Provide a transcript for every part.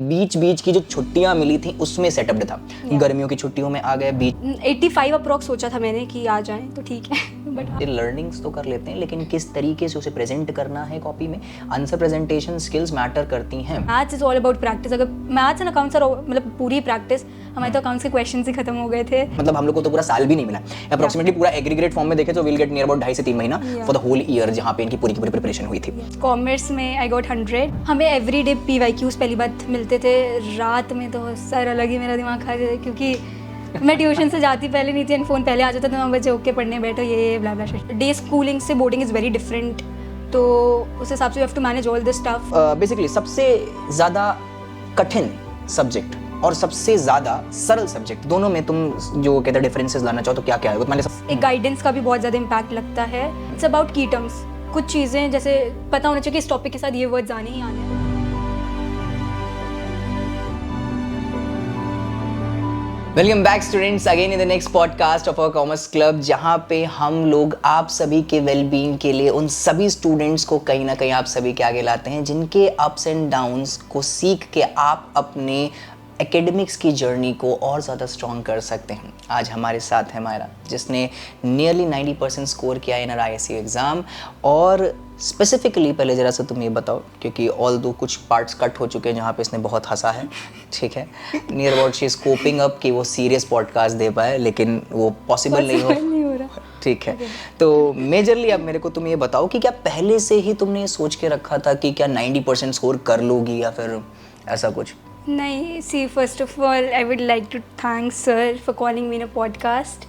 बीच बीच की जो छुट्टियां मिली थी उसमें सेटअप था। गर्मियों की छुट्टियों में आ गए, बीच 85 अप्रॉक्स सोचा था मैंने कि आ जाएं तो ठीक है बट लर्निंग्स तो कर लेते हैं, लेकिन किस तरीके से उसे प्रेजेंट करना है कॉपी में, आंसर प्रेजेंटेशन स्किल्स मैटर करती हैं। Maths is all about practice. अगर मैथ्स एंड अकाउंट्स मतलब पूरी प्रैक्टिस, हमारे तो अकाउंट्स के क्वेश्चंस ही खत्म हो गए थे। मतलब हम लोग को तो पूरा साल भी नहीं मिला, अप्रोक्सीमेटली पूरा एग्रीगेट फॉर्म में देखे तो विल गेट नियर अबाउट 2.5 से 3 महीना फॉर द होल ईयर, जहां पे इनकी पूरी की पूरी प्रिपरेशन हुई थी। कॉमर्स में आई गॉट 100। हमें एवरीडे PYQs पहली बात मिलते थे। रात में तो सर अलग ही मेरा दिमाग खा जाता, क्योंकि मैं ट्यूशन से जाती पहले नहीं थी एंड फ़ोन पहले आ जाता था, 9 बजे ओके पढ़ने बैठो, ये blah blah shit. Day schooling से बोर्डिंग इज़ वेरी डिफरेंट, तो उस हिसाब से you have to manage all this stuff. Basically सबसे ज़्यादा कठिन सब्जेक्ट और सबसे ज़्यादा सरल सब्जेक्ट, दोनों में तुम जो कहते हैं डिफरेंसेस लाना चाहो तो क्या क्या है? तुम्हारे एक गाइडेंस का भी बहुत ज़्यादा इम्पैक्ट लगता है। इट्स अबाउट की टर्म्स। कुछ चीज़ें जैसे पता होना चाहिए कि इस टॉपिक के साथ ये वर्ड्स आने ही आने हैं। Welcome back students again in the next podcast of our commerce club, जहाँ पे हम लोग आप सभी के वेलबींग के लिए उन सभी स्टूडेंट्स को कहीं ना कहीं आप सभी के आगे लाते हैं जिनके अप्स एंड डाउन्स को सीख के आप अपने एकेडमिक्स की जर्नी को और ज़्यादा स्ट्रॉन्ग कर सकते हैं। आज हमारे साथ है मायरा, जिसने नियरली 90% स्कोर किया इन ISC एग्ज़ाम। और स्पेसिफिकली पहले ज़रा सा तुम ये बताओ, क्योंकि ऑल दो कुछ पार्ट्स कट हो चुके हैं जहाँ पे इसने बहुत हंसा है, ठीक है, near about she is coping up कि वो सीरियस पॉडकास्ट दे पाए, लेकिन वो पॉसिबल नहीं हो रहा, ठीक है। तो मेजरली अब मेरे को तुम ये बताओ कि क्या पहले से ही तुमने ये सोच के रखा था कि क्या 90% स्कोर कर लोगी या फिर ऐसा कुछ? नहीं, see first of all I would like to thank sir for calling me in a podcast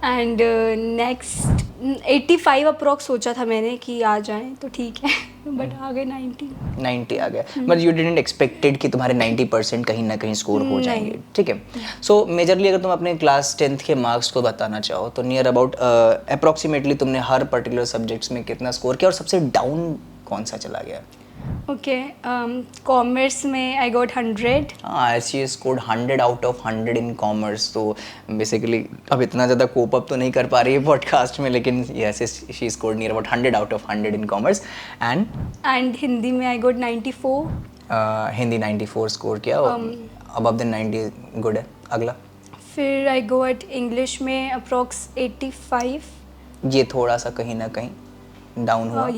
and next 85 approx सोचा था मैंने कि आ जाएं तो ठीक है बट आ गए 90 आ गया। बट यू डिडंट एक्सपेक्टेड कि तुम्हारे 90% कहीं ना कहीं स्कोर हो जाएंगे, ठीक है। सो मेजरली अगर तुम अपने क्लास 10th के मार्क्स को बताना चाहो तो नियर अबाउट अप्रॉक्सीमेटली तुमने हर पर्टिकुलर सब्जेक्ट्स में कितना स्कोर किया और सबसे डाउन कौन सा चला गया? ओके, कॉमर्स में आई गॉट 100। हाँ, she scored 100 out of 100 in commerce. तो बेसिकली अब इतना ज़्यादा कोप अप तो नहीं कर पा रही है पॉडकास्ट में, लेकिन yes she scored near about 100 out of 100 in commerce. And Hindi में आई गॉट 94। हिंदी 94 स्कोर किया, अबव द 90 गुड है। अगला फिर आई गॉट इंग्लिश में अप्रॉक्स 85। ये थोड़ा सा कहीं ना कहीं डाउन हुआ।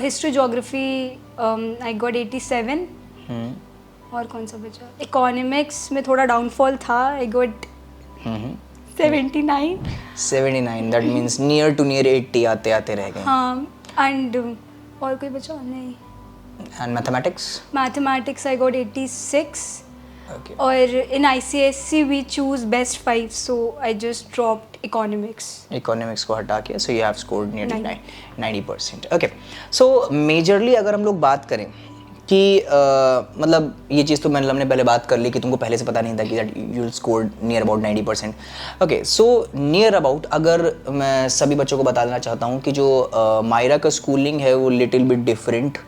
History geography I got 87। और कौन सा बचा? इकोनॉमिक्स में थोड़ा डाउनफॉल था, I got 79। That means near to near 80 आते आते रह गए। हाँ, एंड और कोई बचा नहीं। And mathematics I got 86। Okay. और in ICSE we choose best 5, so I just dropped economics को हटा के, so you have scored nearly 90%। Okay, so majorly अगर हम लोग बात करें कि मतलब ये चीज़ तो हमने पहले बात कर ली कि तुमको पहले से पता नहीं था कि that you scored near about 90%। Okay, so near about अगर मैं सभी बच्चों को बताना चाहता हूँ कि जो मायरा का स्कूलिंग है वो लिटिल बिट डिफरेंट,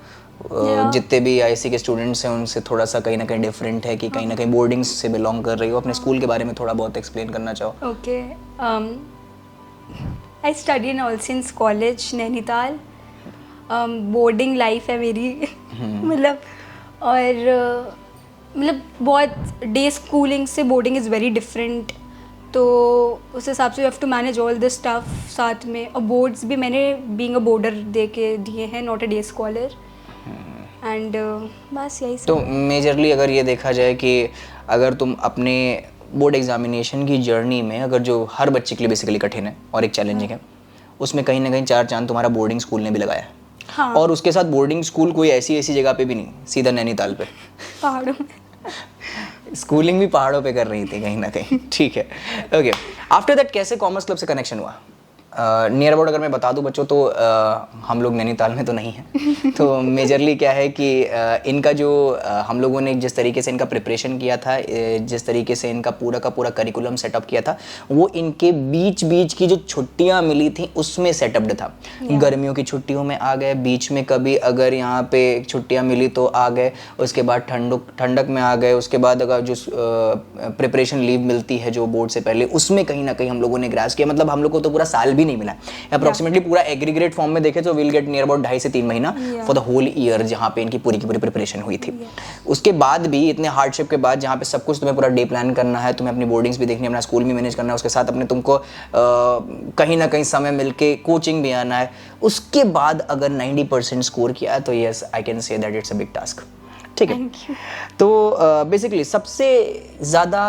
जितने भी ISC के स्टूडेंट्स हैं उनसे थोड़ा सा कहीं ना कहीं डिफरेंट है कि कहीं ना कहीं बोर्डिंग्स से बिलोंग कर रही हो। अपने स्कूल के बारे में थोड़ा बहुत एक्सप्लेन करना चाहो? Okay, I study in All Saints College Nainital. Boarding life है मेरी मतलब, और मतलब बहुत डे स्कूलिंग से बोर्डिंग इज़ वेरी डिफरेंट, तो उस हिसाब से you have to manage all this stuff साथ में। और बोर्ड्स भी मैंने बीइंग अ बोर्डर दे के दिए हैं, not a day scholar. And बस यही सब। तो मेजरली अगर ये देखा जाए कि अगर तुम अपने बोर्ड एग्जामिनेशन की जर्नी में, अगर जो हर बच्चे के लिए बेसिकली कठिन है और एक चैलेंजिंग है, उसमें कहीं ना कहीं 4 चांद तुम्हारा बोर्डिंग स्कूल ने भी लगाया है। हाँ। और उसके साथ बोर्डिंग स्कूल कोई ऐसी जगह पे भी नहीं, सीधा नैनीताल पे पहाड़ों में स्कूलिंग भी पहाड़ों पे कर रही थी कहीं ना कहीं, ठीक है। ओके, आफ्टर दैट कैसे कॉमर्स क्लब से कनेक्शन हुआ? नियर अबाउट अगर मैं बता दूं बच्चों तो हम लोग नैनीताल में तो नहीं हैं तो मेजरली क्या है कि इनका जो हम लोगों ने जिस तरीके से इनका प्रिपरेशन किया था, जिस तरीके से इनका पूरा का पूरा करिकुलम सेटअप किया था, वो इनके बीच बीच की जो छुट्टियां मिली थी उसमें सेटअप्ड था। गर्मियों की छुट्टियों में आ गए, बीच में कभी अगर यहाँ पे छुट्टियाँ मिली तो आ गए, उसके बाद ठंडक में आ गए, उसके बाद अगर जो प्रिपरेशन लीव मिलती है जो बोर्ड से पहले, उसमें कहीं ना कहीं हम लोगों ने ग्रास किया। मतलब हम लोग को तो पूरा साल भी भी नहीं मिला है अप्रोक्सीमेटली पूरा एग्रीगेट फॉर्म में देखे तो विल गेट नियर अबाउट 2.5 से 3 महीना फॉर द होल ईयर जहाँ पे इनकी पूरी की पूरी प्रिपरेशन हुई थी। उसके बाद भी इतने हार्डशिप के बाद जहाँ पे सब कुछ तुम्हें पूरा डे प्लान करना है, तुम्हें अपनी बोर्डिंग्स भी देखनी है, अपना स्कूल भी मैनेज करना है, उसके साथ अपने तुमको कहीं ना कहीं समय मिलके कोचिंग भी आना है, उसके बाद अगर 90% स्कोर किया तो yes I can say that it's a big task. ठीक है, तो बेसिकली सबसे ज़्यादा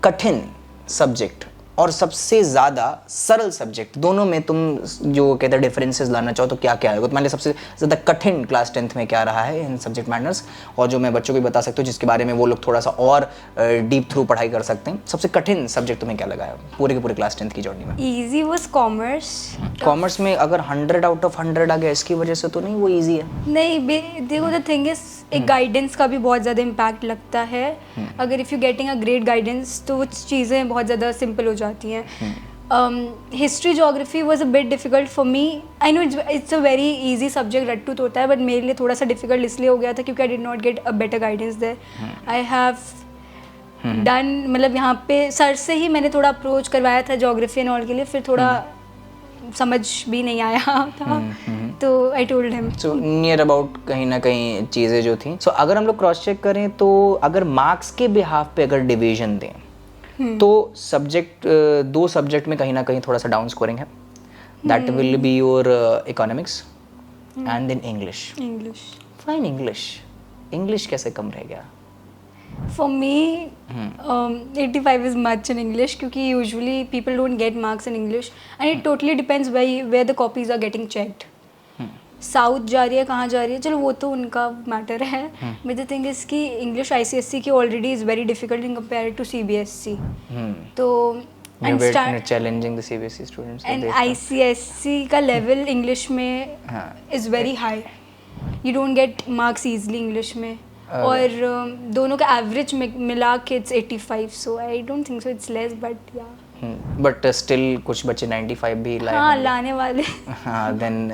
कठिन सब्जेक्ट और सबसे ज़्यादा सरल सब्जेक्ट दोनों में तुम जो कहते हैं डिफरेंसेस लाना चाहो तो क्या क्या है? तुम्हारे लिए सबसे ज़्यादा कठिन क्लास 10th में क्या रहा है इन सब्जेक्ट मैटर्स, और जो मैं बच्चों को भी बता सकता हूँ जिसके बारे में वो लोग थोड़ा सा और डीप थ्रू पढ़ाई कर सकते हैं, सबसे कठिन सब्जेक्ट तुम्हें क्या लगा है पूरे के पूरे क्लास 10th की जर्नी में? Easy was commerce. कॉमर्स में अगर 100 आउट ऑफ 100 आ गया इसकी वजह से तो नहीं वो ईजी है? नहीं, देखो द थिंग इज एक गाइडेंस का भी बहुत ज़्यादा इम्पैक्ट लगता है। अगर if you getting a great guidance तो वो चीज़ें बहुत ज़्यादा सिंपल हो जाती हैं। History geography was a bit difficult for me. I know it's a very easy subject, रट्टूत होता है, बट मेरे लिए थोड़ा सा डिफिकल्ट इसलिए हो गया था क्योंकि I did not get a better guidance there. I have done, मतलब यहाँ पे सर से ही मैंने थोड़ा अप्रोच करवाया था जोग्राफी एंड ऑल के लिए, फिर थोड़ा समझ भी नहीं आया था तो I told him. So near about कहीं ना कहीं चीज़ें जो थी। सो अगर हम लोग क्रॉस चेक करें तो अगर मार्क्स के बिहाफ पे अगर डिवीजन दें तो सब्जेक्ट 2 सब्जेक्ट में कहीं ना कहीं थोड़ा सा डाउन स्कोरिंग है, that will be your economics and then English. Fine, English कैसे कम रह गया? For me, 85 is much in English क्योंकि usually people don't get marks in English and it totally depends where the copies are getting checked. South जा रही है, कहाँ जा रही है, चलो वो तो उनका मैटर है, बट द थिंग इज कि इंग्लिश ICSE की already is very difficult in compare to CBSE। तो challenging the CBSE students and ICSE का लेवल इंग्लिश में is very high, you don't get marks easily English में, और दोनों का average मिला के it's 85, so I don't think so it's less, but yeah but still कुछ बच्चे 95 भी लाए, हाँ लाने वाले। हाँ, then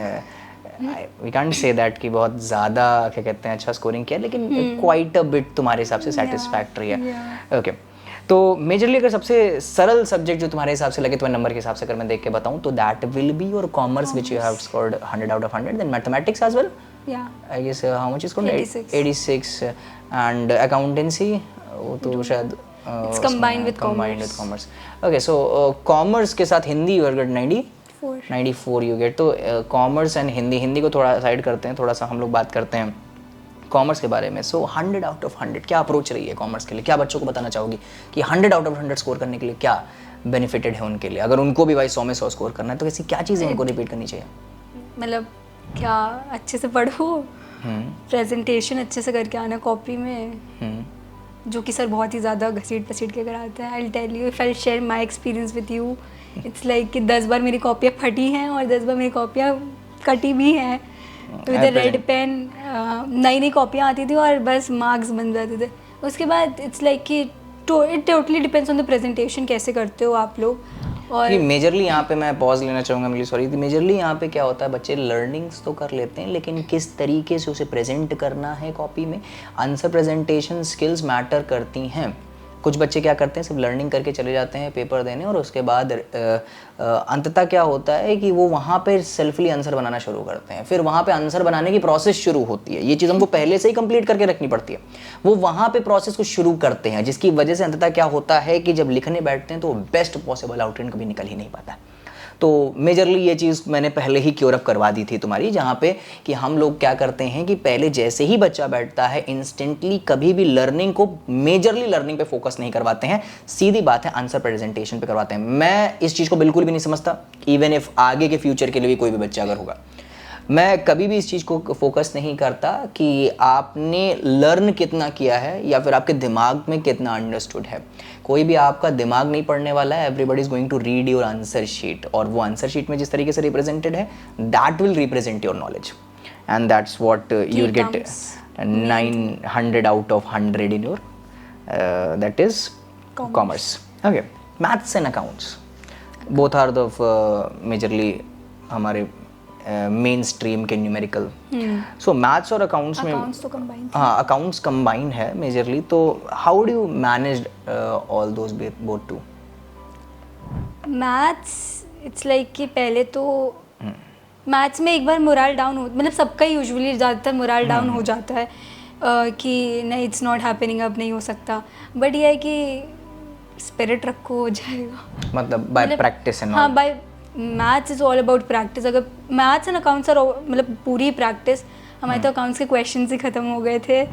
we can't say that कि बहुत ज़्यादा क्या कहते हैं अच्छा स्कोरिंग किया, लेकिन क्वाइट अ बिट तुम्हारे हिसाब से सेटिस्फैक्टरी है। ओके, तो मेजरली अगर सबसे सरल सब्जेक्ट जो तुम्हारे हिसाब से लगे तुम्हारे नंबर के हिसाब से अगर मैं देख के बताऊं तो that will be your commerce which you have scored 100 out of 100, then mathematics as well, I guess how much is scored? 86 and accountancy वो तो शायद it's combined with commerce. Okay, so commerce के साथ Hindi you get 94 you get। तो commerce and Hindi को थोड़ा side करते हैं, थोड़ा सा हम लोग बात करते हैं कॉमर्स के बारे में। सो 100 आउट ऑफ 100 क्या अप्रोच रही है कॉमर्स के लिए? क्या बच्चों को बताना चाहोगी कि 100 आउट ऑफ 100 स्कोर करने के लिए क्या बेनिफिटेड है उनके लिए? अगर उनको भी भाई 100 में 100 स्कोर करना है तो ऐसी क्या चीज़ें उनको रिपीट करनी चाहिए? मतलब क्या, अच्छे से पढ़ो, प्रेजेंटेशन अच्छे से करके आना कॉपी में, जो कि सर बहुत ही ज़्यादा घसीट पसीट के कराते हैं। I will tell you, if I share my experience with you, it's like कि 10 बार मेरी कॉपियाँ फटी हैं और 10 बार मेरी कॉपियाँ कटी भी हैं। तो इधर रेड पेन, नई कॉपियाँ आती थी और बस मार्क्स बन जाते थे। उसके बाद इट्स लाइक कि it totally depends on the presentation, कैसे करते हो आप लोग। और मेजरली यहाँ पे मैं पॉज लेना चाहूँगा, मेरी सॉरी, मेजरली यहाँ पे क्या होता है, बच्चे लर्निंग्स तो कर लेते हैं लेकिन किस तरीके से उसे प्रेजेंट करना है कॉपी में, आंसर प्रेजेंटेशन स्किल्स मैटर करती हैं। कुछ बच्चे क्या करते हैं, सिर्फ लर्निंग करके चले जाते हैं पेपर देने और उसके बाद अंततः क्या होता है कि वो वहाँ पे सेल्फली आंसर बनाना शुरू करते हैं। फिर वहाँ पे आंसर बनाने की प्रोसेस शुरू होती है, ये चीज़ हमको पहले से ही कंप्लीट करके रखनी पड़ती है। वो वहाँ पे प्रोसेस को शुरू करते हैं जिसकी वजह से अंततः क्या होता है कि जब लिखने बैठते हैं तो बेस्ट पॉसिबल आउटलाइन कभी निकल ही नहीं पाता। तो मेजरली ये चीज़ मैंने पहले ही क्योर अप करवा दी थी तुम्हारी, जहाँ पे कि हम लोग क्या करते हैं कि पहले जैसे ही बच्चा बैठता है इंस्टेंटली कभी भी लर्निंग को, मेजरली लर्निंग पे फोकस नहीं करवाते हैं, सीधी बात है आंसर प्रेजेंटेशन पे करवाते हैं। मैं इस चीज़ को बिल्कुल भी नहीं समझता, इवन इफ आगे के फ्यूचर के लिए भी कोई भी बच्चा अगर होगा, मैं कभी भी इस चीज़ को फोकस नहीं करता कि आपने लर्न कितना किया है या फिर आपके दिमाग में कितना अंडरस्टूड है। कोई भी आपका दिमाग नहीं पढ़ने वाला है, everybody is going to read your answer sheet, और वो आंसर शीट में जिस तरीके से रिप्रेजेंटेड है that will represent your knowledge, and that's what you get 900 out of 100 in your that is commerce. Okay, maths and accounts both are the majorly हमारे main stream के numerical. So maths और accounts में, हाँ accounts combine है majorly, तो how do you manage all those both two? Maths it's like कि पहले तो मैथ्स में एक बार मोरल डाउन हो, मतलब सबका ही यूजुअली ज़्यादातर मोरल डाउन हो जाता है कि नहीं इट्स नॉट हैपनिंग, अब नहीं हो सकता। बट ये है कि स्पिरिट रखो, हो जाएगा। मतलब बाय प्रैक्टिस एंड हाँ, by maths is all about practice. अगर मैथ्स एंड अकाउंट्स आर मतलब पूरी प्रैक्टिस। हमारे तो अकाउंट्स के क्वेश्चंस ही ख़त्म हो गए थे।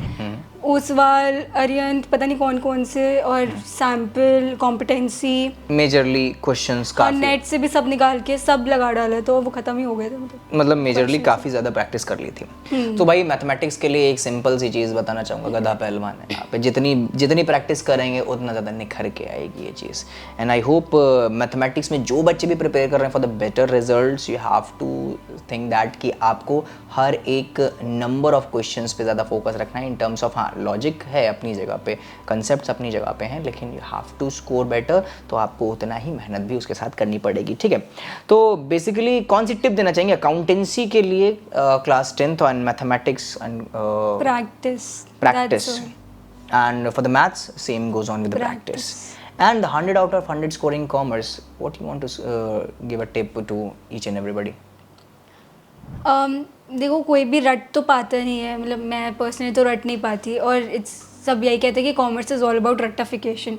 ओसवाल, अरिहंत, पता नहीं कौन कौन से, और सैम्पल, कॉम्पिटेंसी, मेजरली क्वेश्चंस काफी, और नेट से भी सब निकाल के सब लगा डाले, तो वो ख़त्म ही हो गए थे। मतलब मेजरली काफ़ी ज़्यादा प्रैक्टिस कर ली थी। तो भाई मैथमेटिक्स के लिए एक सिंपल सी चीज़ बताना चाहूँगा, गधा पहलवान है। यहाँ पे जितनी प्रैक्टिस करेंगे उतना ज़्यादा निखर के आएगी ये चीज़। एंड आई होप मैथमेटिक्स में जो बच्चे भी प्रिपेयर कर रहे हैं for the better results, you have to think that कि आपको हर एक नंबर ऑफ क्वेश्चंस पे ज़्यादा फोकस रखना है इन टर्म्स ऑफ, हाँ लॉजिक है अपनी जगह पे, कंसेप्ट्स अपनी जगह पे हैं, लेकिन you have to score better, तो आपको उतना ही मेहनत भी उसके साथ करनी पड़ेगी, ठीक है। तो बेसिकली कौन सी टिप देना चाहेंगे अकाउंटेंसी के लिए class 10th and mathematics and practice, and for the maths same goes on with the practice, and 100 out of 100 scoring commerce, what you want to give a tip to each and everybody? देखो, कोई भी रट तो पाता नहीं है, मतलब मैं पर्सनली तो रट नहीं पाती, और इट्स सब यही कहते हैं कि कॉमर्स इज़ ऑल अबाउट रट्टाफिकेशन,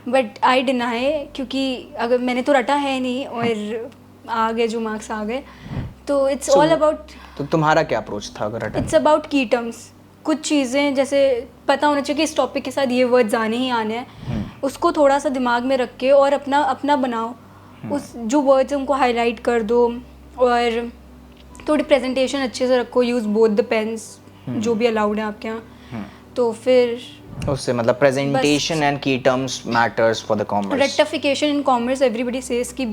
बट आई डिनाई, क्योंकि अगर मैंने तो रटा है नहीं और आ गए जो मार्क्स आ गए, तो इट्स ऑल अबाउट। तो तुम्हारा क्या अप्रोच था अगर रटा? इट्स अबाउट की टर्म्स। कुछ चीज़ें जैसे पता होना चाहिए कि इस टॉपिक के साथ ये वर्ड्स आने ही आने हैं, उसको थोड़ा सा दिमाग में रख के और अपना बनाओ, उस जो वर्ड्स हैं उनको हाईलाइट कर दो, और थोड़ी प्रेजेंटेशन अच्छे से रखो, यूज़ बोथ द पेन्स जो भी अलाउड है आपके यहाँ, तो फिर उससे मतलब प्रेजेंटेशन एंड की terms matters for the commerce. रट्टाफिकेशन इन कॉमर्स, एवरीबडी सेज कि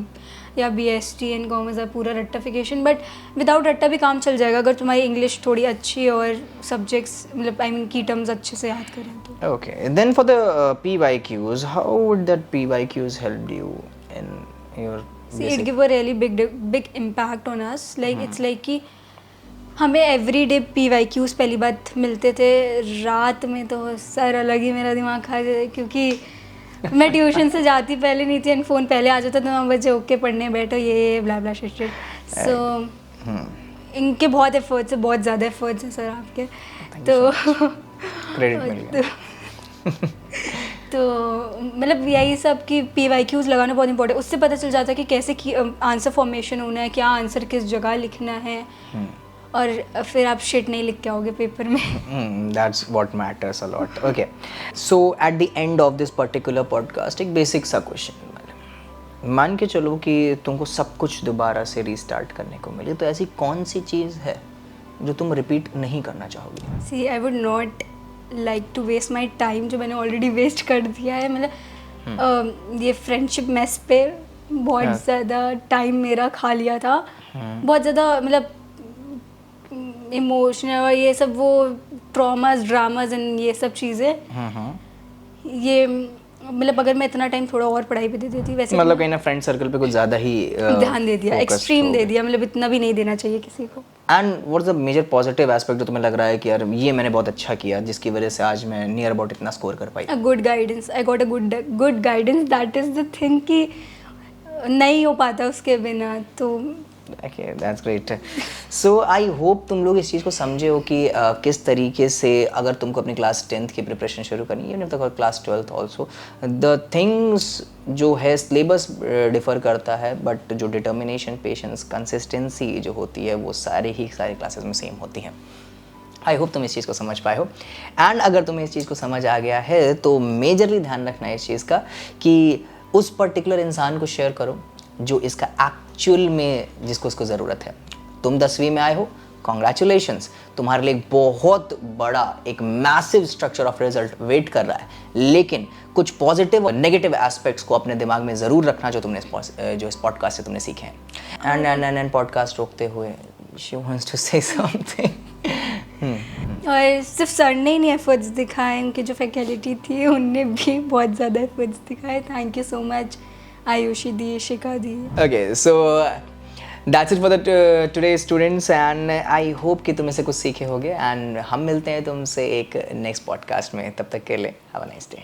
या BST इन कॉमर्स है पूरा रट्टाफिकेशन, बट विदाउट रट्टा भी काम चल जाएगा अगर तुम्हारी इंग्लिश थोड़ी अच्छी और सब्जेक्ट्स, मतलब आई मीन की टर्म्स अच्छे से याद करें तो। Okay, then for the PYQs, how would that PYQs help you in your? See, it give a really big impact on us. Like it's like कि हमें everyday PYQs पहली बात मिलते थे, रात में तो सर अलग ही मेरा दिमाग खा जाए, क्योंकि मैं ट्यूशन से जाती पहले नहीं थी, एंड फ़ोन पहले आ जाता, तो 9 बजे ओके पढ़ने बैठो, ये ब्ला ब्ला शिट। सो इनके बहुत एफर्ट्स है, बहुत ज़्यादा एफर्ट्स है सर आपके, तो क्रेडिट मिल गया। तो मतलब यही सब कि PYQs लगाना बहुत इंपॉर्टेंट, उससे पता चल जाता है कि कैसे आंसर फॉर्मेशन होना है, क्या आंसर किस जगह लिखना है, और फिर आप शिट नहीं लिख के आओगे पेपर में। That's what matters a lot. Okay. So at the end of this particular podcast, एक बेसिक सा क्वेश्चन, मान के चलो कि तुमको सब कुछ दोबारा से रीस्टार्ट करने को मिले, तो ऐसी कौन सी चीज़ है जो तुम रिपीट नहीं करना चाहोगी? See, I would not like to waste my time जो मैंने ऑलरेडी वेस्ट कर दिया है, मतलब ये फ्रेंडशिप मेस पे बहुत ज़्यादा टाइम मेरा खा लिया था, बहुत ज़्यादा मतलब इमोशनल और ये सब, वो ट्रॉमास, ड्रामास एंड ये सब चीज़ें, ये मतलब अगर मैं इतना टाइम थोड़ा और पढ़ाई पे दे देती, वैसे मतलब कहीं ना फ्रेंड सर्कल पे कुछ ज़्यादा ही ध्यान दे दिया, एक्सट्रीम दे दिया, मतलब इतना भी नहीं देना चाहिए किसी को। And what's the major positive aspect जो तुम्हें लग रहा है कि यार ये मैंने बहुत अच्छा किया, जिसकी वजह से आज मैं नियर अबाउट इतना स्कोर कर पाई? A good guidance, I got a good guidance, that is the thing कि नहीं हो पाता उसके बिना, तो Okay, that's great. So I hope तुम लोग इस चीज़ को समझे हो कि किस तरीके से अगर तुमको अपनी क्लास 10th की प्रिपरेशन शुरू करनी है, तक class 12th also, the things जो है सिलेबस डिफ़र करता है, बट जो डिटर्मिनेशन, पेशेंस, कंसिस्टेंसी जो होती है वो सारी क्लासेस में सेम होती हैं। आई होप तुम इस चीज़ को समझ पाए हो, एंड अगर तुम्हें इस चीज़ को समझ आ गया है तो मेजरली ध्यान रखना है इस चीज़ का कि उस पर्टिकुलर इंसान को शेयर करो जो इसका एक्चुअल में, जिसको इसको ज़रूरत है। तुम 10वीं में आए हो, कॉन्ग्रेचुलेशंस, तुम्हारे लिए एक बहुत बड़ा, एक massive structure of result wait कर रहा है, लेकिन कुछ पॉजिटिव और नेगेटिव एस्पेक्ट्स को अपने दिमाग में ज़रूर रखना जो तुमने जो इस पॉडकास्ट से तुमने सीखे हैं। एंड पॉडकास्ट रोकते हुए she wants to say something. और सिर्फ सर ने ही नहीं एफर्ट्स दिखाए, उनकी जो फैकल्टी थी उनने भी बहुत ज़्यादा एफर्ट्स दिखाए। Thank you so much Ayushi the, Shikha the. Okay, so that's it for the today students, and I hope कि तुम इससे कुछ सीखे होगे, and हम मिलते हैं तुमसे एक नेक्स्ट पॉडकास्ट में। तब तक के लिए हैव अ नाइस डे।